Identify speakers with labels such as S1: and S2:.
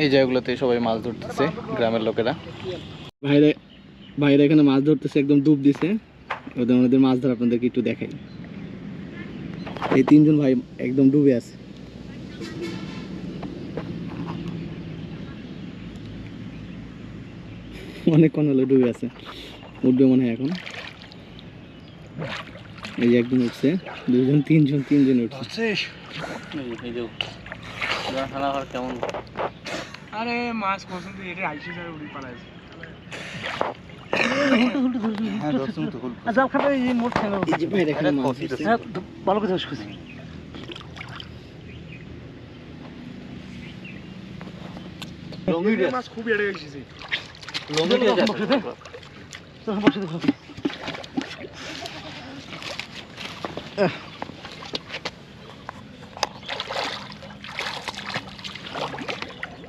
S1: এই জায়গাগুলোতে সবাই মাছ ধরতেছে গ্রামের লোকেরা।
S2: ভাইরা এখানে মাছ ধরতেছে, একদম ডুব দিছে। ওদের মাছ ধরা আপনাদেরকে একটু দেখাই। এই তিনজন ভাই একদম ডুবে আছে। অনেকক্ষণ হলো ডুবে আছে, উঠবে মনে হয় এখন। এই যে একজন উঠছে, দুজন তিনজন উঠছে।
S1: কেমন
S3: আরে মাছ পছন্দ এটা আইসি স্যার উড়ি পালাইছে।
S1: হ্যাঁ দর্শন তো হল
S3: আচ্ছা খাবে এই মোট খেলা
S2: এই যে ভাই দেখেন মাছ ধরছে।
S3: হ্যাঁ ভালো করে ধরছ খুশি
S1: লঙ্গি
S3: মাছ খুব এড়ে গেছে।
S1: লঙ্গি আছে
S3: তো বসে দেখো